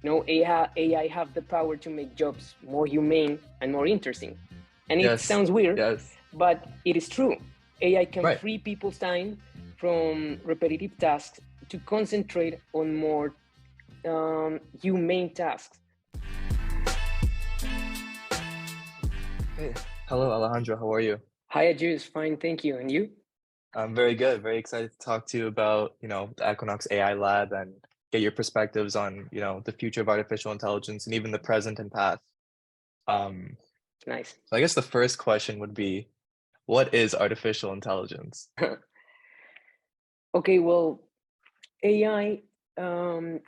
AI have the power to make jobs more humane and more interesting. And it Yes. sounds weird, Yes. but it is true. AI can Right. free people's time from repetitive tasks to concentrate on more humane tasks. Hey. Hello, Alejandro. How are you? Hi, Ajus. Fine, thank you. And you? I'm very good. Very excited to talk to you about, the Equinox AI Lab and get your perspectives on, the future of artificial intelligence and even the present and past. Um, Nice. so I guess the first question would be, what is artificial intelligence? Okay, well, AI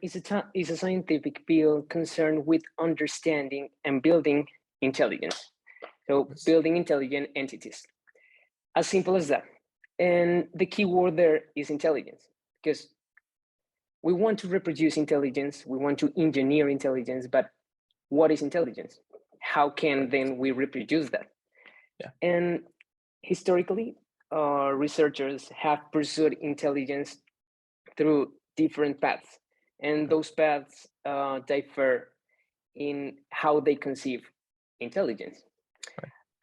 is a scientific field concerned with understanding and building intelligence. So, building intelligent entities. As simple as that. And the key word there is intelligence, because we want to reproduce intelligence, we want to engineer intelligence, but what is intelligence? How can then we reproduce that? Yeah. And historically, researchers have pursued intelligence through different paths, and those paths differ in how they conceive intelligence.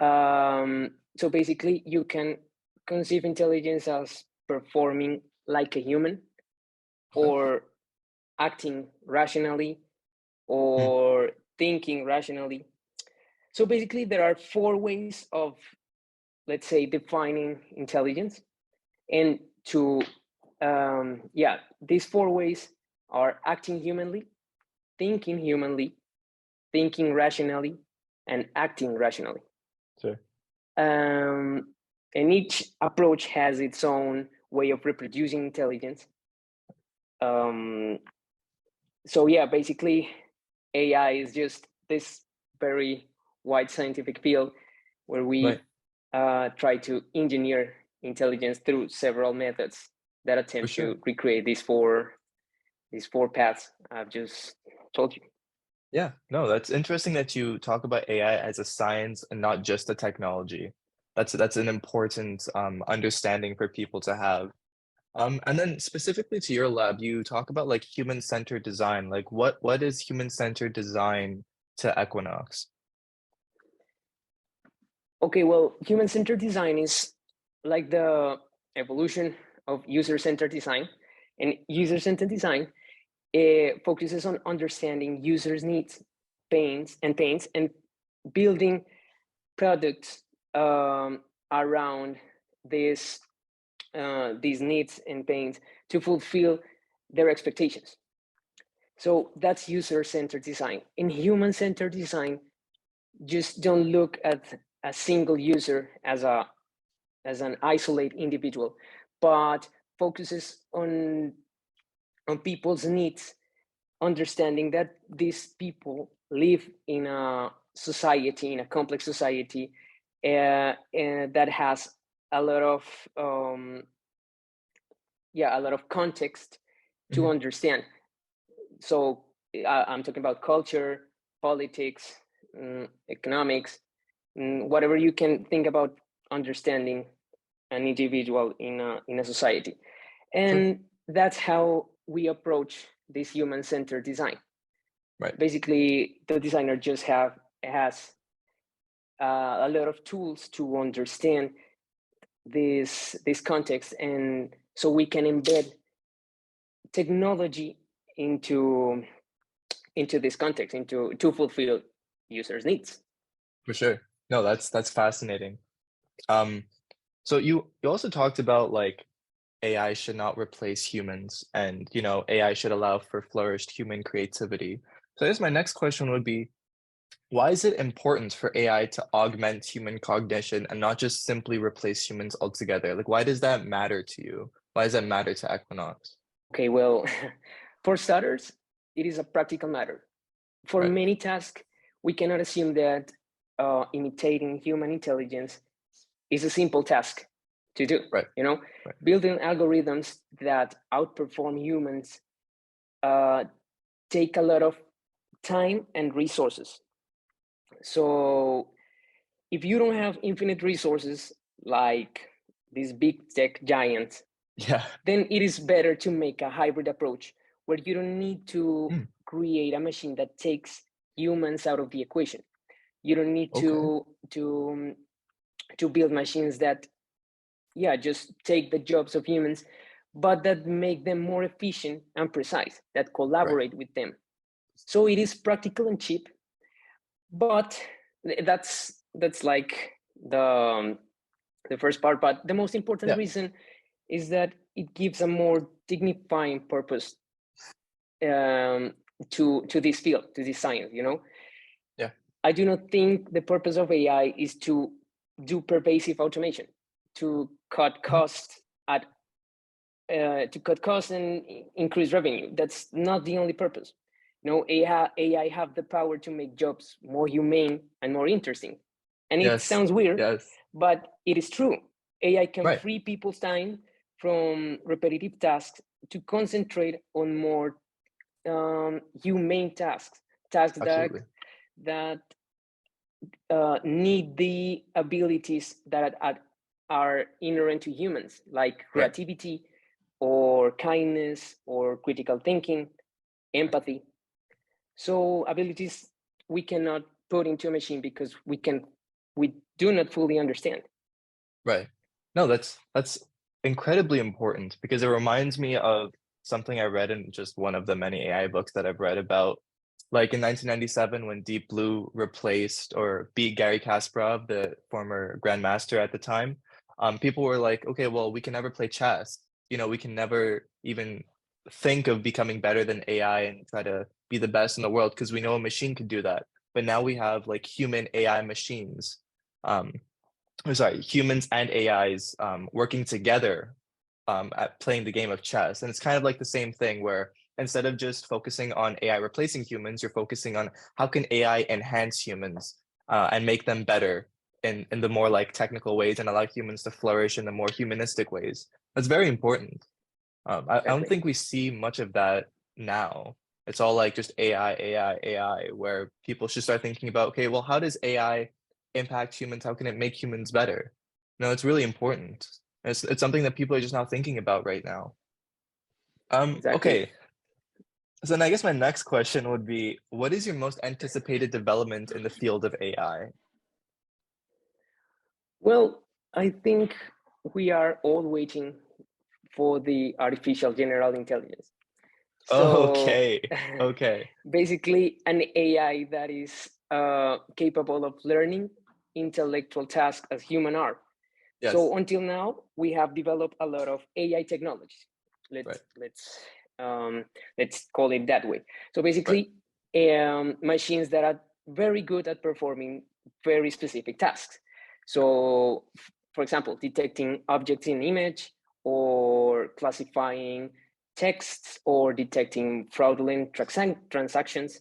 So basically, you can conceive intelligence as performing like a human, or acting rationally, Mm. or thinking rationally. So basically, there are four ways of, let's say, defining intelligence. And these four ways are acting humanly, thinking rationally, and acting rationally. Sure. And each approach has its own way of reproducing intelligence. So yeah, basically, AI is just this very wide scientific field where we Right. try to engineer intelligence through several methods that For attempt sure. to recreate these four paths I've just told you. Yeah. No, that's interesting that you talk about AI as a science and not just a technology. That's an important understanding for people to have. And then specifically to your lab, you talk about like human-centered design. Like what is human-centered design to Equinox? Okay, well, human-centered design is like the evolution of user-centered design. And user-centered design focuses on understanding users' needs, pains, and building products around this these needs and pains to fulfill their expectations. So that's user-centered design. In human-centered design, just don't look at a single user as an isolated individual, but focuses on people's needs, understanding that these people live in a society, in a complex society, that has a lot of a lot of context to Mhm. understand. So I'm talking about culture, politics, economics, whatever you can think about understanding an individual in a society. Sure. And that's how we approach this human-centered design. Right. Basically, the designer just has a lot of tools to understand this context, and so we can embed technology into this context, into to fulfill users' needs. For sure. No, that's fascinating. Um, so you also talked about like AI should not replace humans and AI should allow for flourished human creativity. So I guess my next question would be, why is it important for AI to augment human cognition and not just simply replace humans altogether? Like, why does that matter to you? Why does that matter to Equinox? Okay, well, for starters, it is a practical matter. For Right. many tasks, we cannot assume that imitating human intelligence is a simple task to do. Right. Right. Building algorithms that outperform humans take a lot of time and resources. So if you don't have infinite resources like these big tech giants, Yeah. then it is better to make a hybrid approach where you don't need to Mm. create a machine that takes humans out of the equation. You don't need Okay. to build machines that, yeah, just take the jobs of humans, but that make them more efficient and precise, that Right. collaborate with them. So it is practical and cheap, but that's like the first part. But the most important Yeah. reason is that it gives a more dignifying purpose to this field, to this science. Yeah. I do not think the purpose of AI is to do pervasive automation, to cut Mhm. costs at to cut costs and increase revenue. That's not the only purpose. AI have the power to make jobs more humane and more interesting. And it Yes. sounds weird, Yes. but it is true. AI can Right. free people's time from repetitive tasks to concentrate on more humane tasks, tasks Absolutely. that need the abilities that are inherent to humans, like Right. creativity or kindness or critical thinking, empathy. So abilities we cannot put into a machine because we do not fully understand. Right. No, that's incredibly important because it reminds me of something I read in just one of the many AI books that I've read about, like in 1997 when Deep Blue replaced or beat Gary Kasparov, the former grandmaster at the time. People were like, okay, well, we can never play chess. We can never even think of becoming better than AI and try to be the best in the world because we know a machine could do that. But now we have like human AI machines. Um, sorry, humans and AIs working together at playing the game of chess. And it's kind of like the same thing where instead of just focusing on AI replacing humans, you're focusing on how can AI enhance humans and make them better in the more like technical ways and allow humans to flourish in the more humanistic ways. That's very important. I don't Exactly. think we see much of that now. It's all like just AI, AI, AI, where people should start thinking about, okay, well, how does AI impact humans? How can it make humans better? No, it's really important. It's something that people are just now thinking about right now. Exactly. Okay. So then I guess my next question would be, what is your most anticipated development in the field of AI? Well, I think we are all waiting for the artificial general intelligence. So Okay. Okay. basically, an AI that is capable of learning intellectual tasks as human are. Yes. So until now, we have developed a lot of AI technologies. Right. Um, let's call it that way. So Right. basically, machines that are very good at performing very specific tasks. So, for example, detecting objects in image or classifying texts or detecting fraudulent transactions.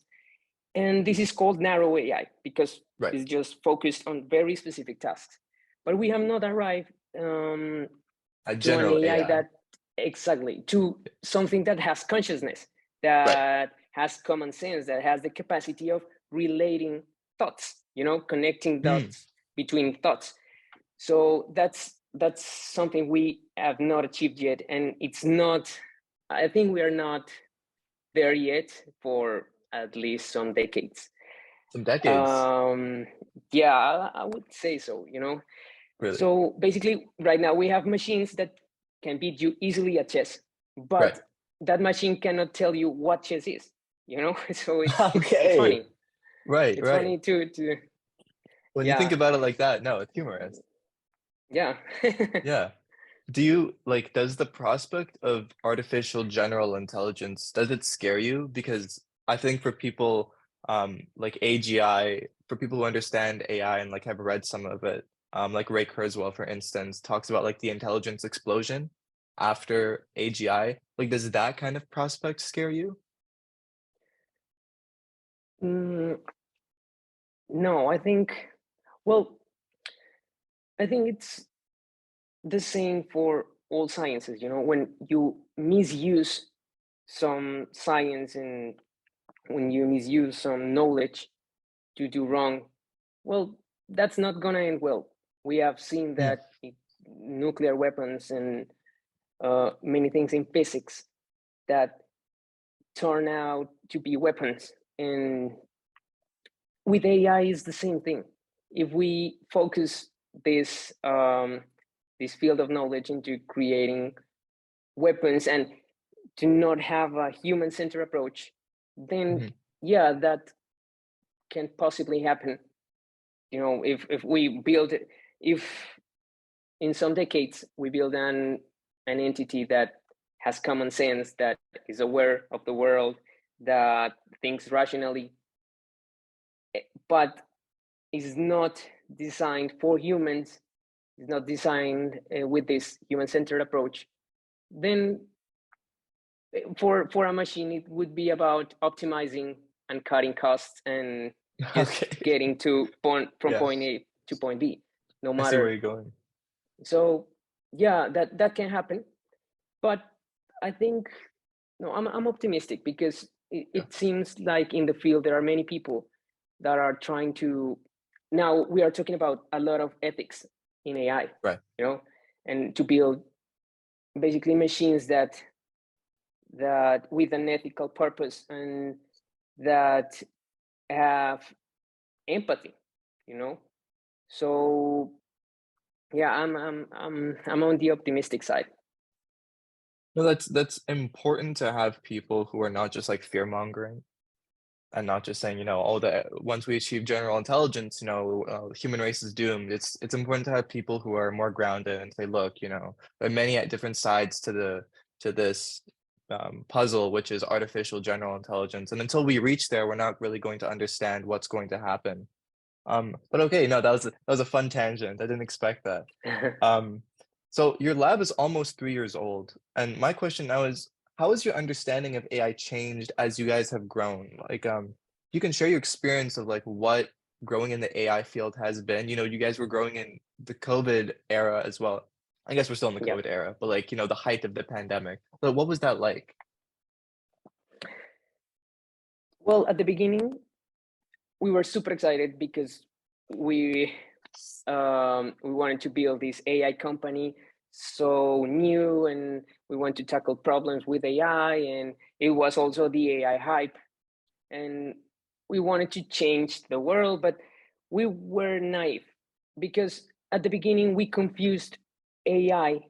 And this is called narrow AI because Right. it's just focused on very specific tasks. But we have not arrived A to an general AI AI. that exactly to something that has consciousness, Right. that has common sense, that has the capacity of relating thoughts, connecting Hmm. dots between thoughts. So that's something we have not achieved yet, and it's not. I think we are not there yet for at least some decades. Some decades. Um, yeah, I would say so. Really. So basically, right now we have machines that can beat you easily at chess, Right. but that machine cannot tell you what chess is. So it's Okay. funny. Right, It's right. funny to When you think yeah, about it like that, no, it's humorous. yeah. Yeah. Do you like, does the prospect of artificial general intelligence, does it scare you? Because I think for people like AGI, for people who understand AI and like have read some of it, like Ray Kurzweil, for instance, talks about like the intelligence explosion after AGI. Like, does that kind of prospect scare you? Mm, no, well, I think it's the same for all sciences. When you misuse some science and when you misuse some knowledge to do wrong, well, that's not gonna end well. We have seen Mm, that nuclear weapons and many things in physics that turn out to be weapons. And with AI is the same thing. If we focus this this field of knowledge into creating weapons and to not have a human-centered approach, then yeah, that can possibly happen. You know, if we build, if in some decades we build an entity that has common sense, that is aware of the world, that thinks rationally, but is not designed for humans, is not designed with this human-centered approach, then for a machine, it would be about optimizing and cutting costs and just Okay. getting to from Yeah. point A to point B, no I see where matter. you're going. So yeah, that can happen, but I think no, I'm optimistic because Yeah. it seems like in the field there are many people that are trying to. Now we are talking about a lot of ethics in AI, Right. you know, and to build basically machines that with an ethical purpose and that have empathy, you know. So yeah, I'm on the optimistic side. No, that's important to have people who are not just like fear mongering and not just saying, you know, oh, the once we achieve general intelligence, you know, human race is doomed. It's important to have people who are more grounded and say, look, you know, there are many different sides to this puzzle, which is artificial general intelligence. And until we reach there, we're not really going to understand what's going to happen. But okay, no, that was a fun tangent. I didn't expect that. Um, so your lab is almost 3 years old, and my question now is, how has your understanding of AI changed as you guys have grown? Like, you can share your experience of like what growing in the AI field has been. You know, you guys were growing in the COVID era as well. I guess we're still in the Yeah. COVID era, but like, you know, the height of the pandemic. But what was that like? Well, at the beginning, we were super excited because we wanted to build this AI company so new, and we want to tackle problems with AI, and it was also the AI hype, and we wanted to change the world, but we were naive because at the beginning we confused AI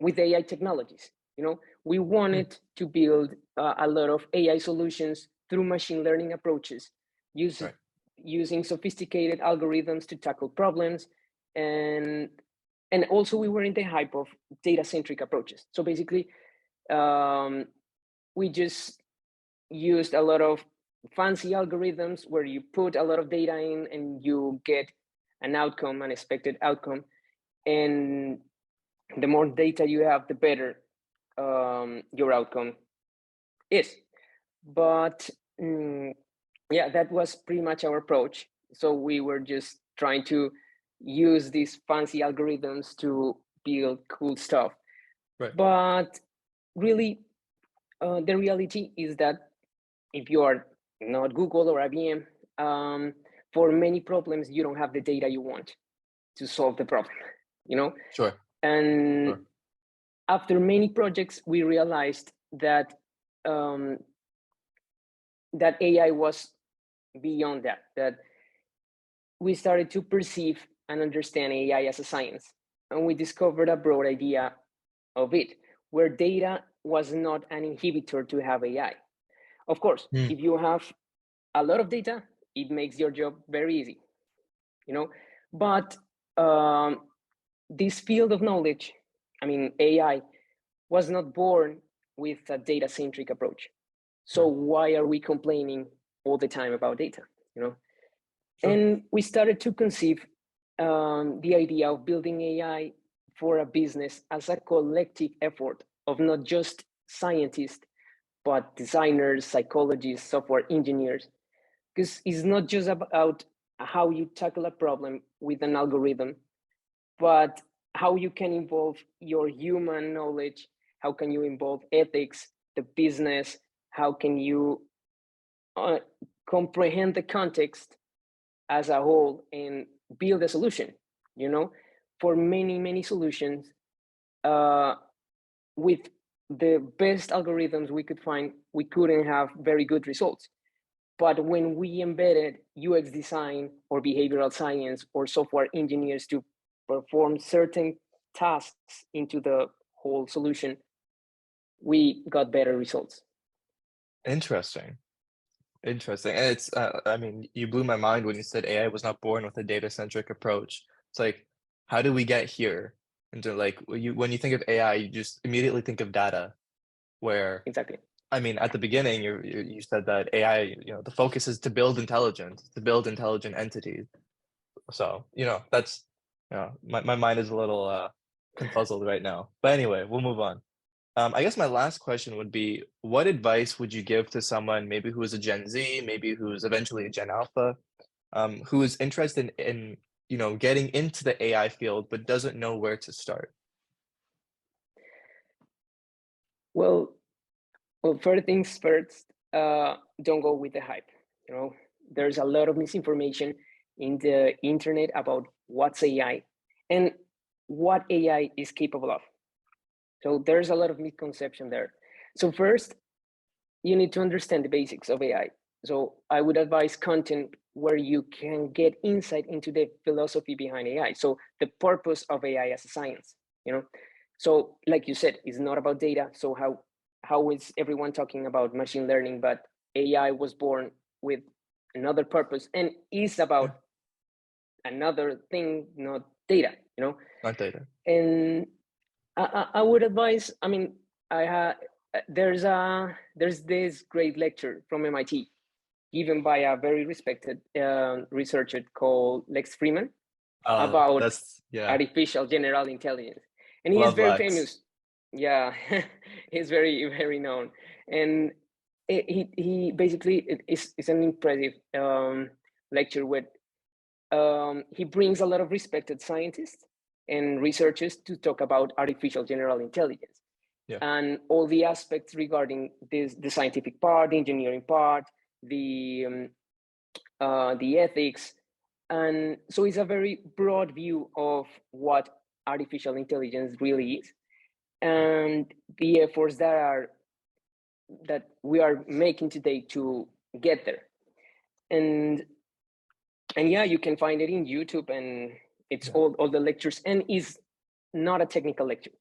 with AI technologies. You know, we Hmm, wanted to build a lot of AI solutions through machine learning approaches, use, right, using sophisticated algorithms to tackle problems, and and also we were in the hype of data-centric approaches. So basically, um, we just used a lot of fancy algorithms where you put a lot of data in and you get an outcome, an expected outcome, and the more data you have, the better your outcome is. But yeah, that was pretty much our approach. So we were just trying to use these fancy algorithms to build cool stuff. right, But really, the reality is that if you are not Google or IBM, for many problems, you don't have the data you want to solve the problem, you know? sure, And sure, after many projects, we realized that um, that AI was beyond that. That we started to perceive and understand AI as a science, and we discovered a broad idea of it, where data was not an inhibitor to have AI. Of course, hmm, if you have a lot of data, it makes your job very easy, you know. But um, this field of knowledge, I mean AI, was not born with a data-centric approach. So right, why are we complaining all the time about data? You know, sure, and we started to conceive the idea of building AI for a business as a collective effort of not just scientists, but designers, psychologists, software engineers, because it's not just about how you tackle a problem with an algorithm, but how you can involve your human knowledge, how can you involve ethics, the business, how can you uh, comprehend the context as a whole and build a solution, you know, for many solutions uh, with the best algorithms we could find, we couldn't have very good results. But when we embedded UX design or behavioral science or software engineers to perform certain tasks into the whole solution, we got better results. Interesting. Interesting. And it's, I mean, you blew my mind when you said AI was not born with a data-centric approach. It's like, how do we get here? And like, when you think of AI, you just immediately think of data, where, Exactly. I mean, at the beginning, you said that AI, the focus is to build intelligence, to build intelligent entities. So, that's, my mind is a little confuzzled right now. But anyway, we'll move on. I guess my last question would be, what advice would you give to someone maybe who is a Gen Z, maybe who's eventually a Gen Alpha, who is interested in, getting into the AI field but doesn't know where to start? Well, first things first, don't go with the hype. There's a lot of misinformation in the internet about what's AI and what AI is capable of. So there's a lot of misconception there. So first, you need to understand the basics of AI. So I would advise content where you can get insight into the philosophy behind AI. So the purpose of AI as a science, So like you said, it's not about data. So how is everyone talking about machine learning, but AI was born with another purpose and is about another thing, not data, Not data. And I would advise, I mean, there's this great lecture from MIT given by a very respected researcher called Lex Freeman about Yeah, artificial general intelligence. And he is love very Lex. famous. Yeah, he's very, very known. And he basically is an impressive lecture with he brings a lot of respected scientists and researchers to talk about artificial general intelligence and all the aspects regarding the scientific part, the engineering part, the ethics. And so it's a very broad view of what artificial intelligence really is and the efforts that we are making today to get there. And yeah, you can find it in YouTube, and it's all the lectures, and is not a technical lecture.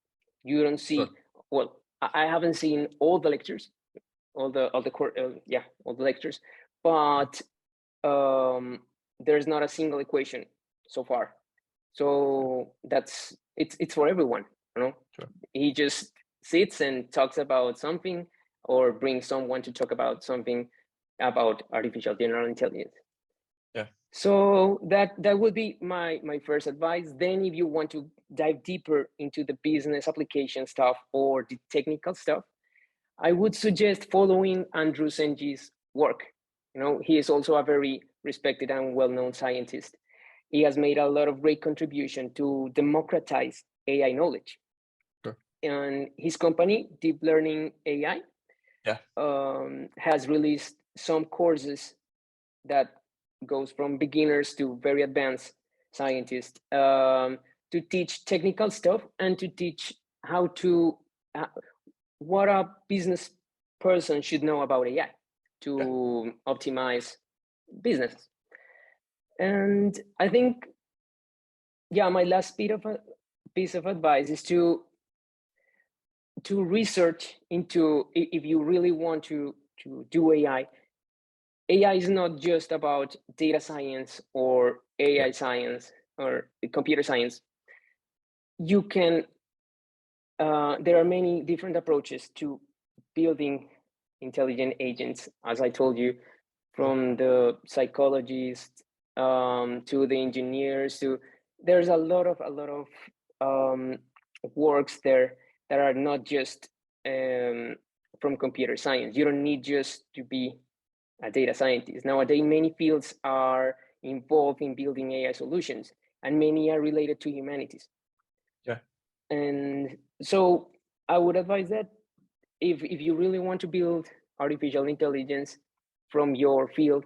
You don't see. Well, I haven't seen all the lectures, all the lectures, but there's not a single equation so far. So it's for everyone. He just sits and talks about something, or brings someone to talk about something about artificial general intelligence. So that would be my first advice. Then if you want to dive deeper into the business application stuff or the technical stuff, I would suggest following Andrew Senji's work. He is also a very respected and well-known scientist. He has made a lot of great contribution to democratize AI knowledge. And his company, Deep Learning AI, has released some courses that goes from beginners to very advanced scientists to teach technical stuff and to teach what a business person should know about AI to optimize business. And I think, my last piece of advice is to research into, if you really want to do AI is not just about data science or AI science or computer science. You can, there are many different approaches to building intelligent agents, as I told you, from the psychologists to the engineers. There's a lot of works there that are not just from computer science. You don't need just to be a data scientist. Nowadays, many fields are involved in building AI solutions, and many are related to humanities. And so I would advise that if you really want to build artificial intelligence from your field,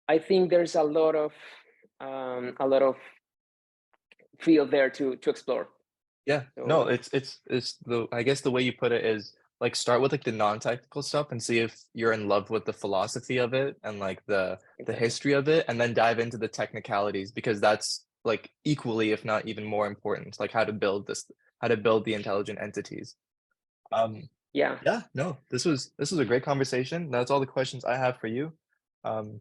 I think there's a lot of field there to explore. Yeah, no, So it's the I guess the way you put it is like start with like the non-technical stuff and see if you're in love with the philosophy of it and like the exactly. history of it, and then dive into the technicalities because that's like equally, if not even more important, like how to build the intelligent entities. Um, Yeah, yeah, no, this was a great conversation. That's all the questions I have for you. Um,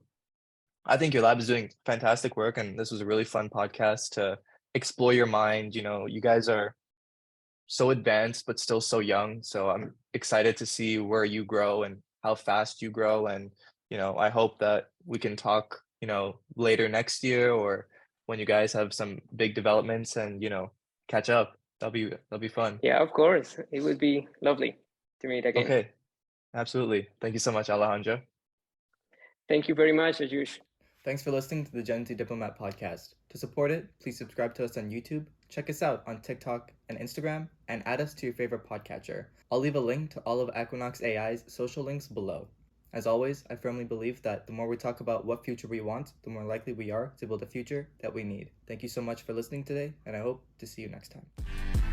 I think your lab is doing fantastic work, and this was a really fun podcast to explore your mind. You know, you guys are so advanced but still so young. So I'm excited to see where you grow and how fast you grow. And, I hope that we can talk, later next year or when you guys have some big developments and, catch up. That'll be fun. yeah, of course. It would be lovely to meet again. Okay, absolutely. Thank you so much, Alejandro. Thank you very much, Ajush. Thanks for listening to the Gen Z Diplomat podcast. To support it, please subscribe to us on YouTube, check us out on TikTok and Instagram, and add us to your favorite podcatcher. I'll leave a link to all of Equinox AI's social links below. As always, I firmly believe that the more we talk about what future we want, the more likely we are to build a future that we need. Thank you so much for listening today, and I hope to see you next time.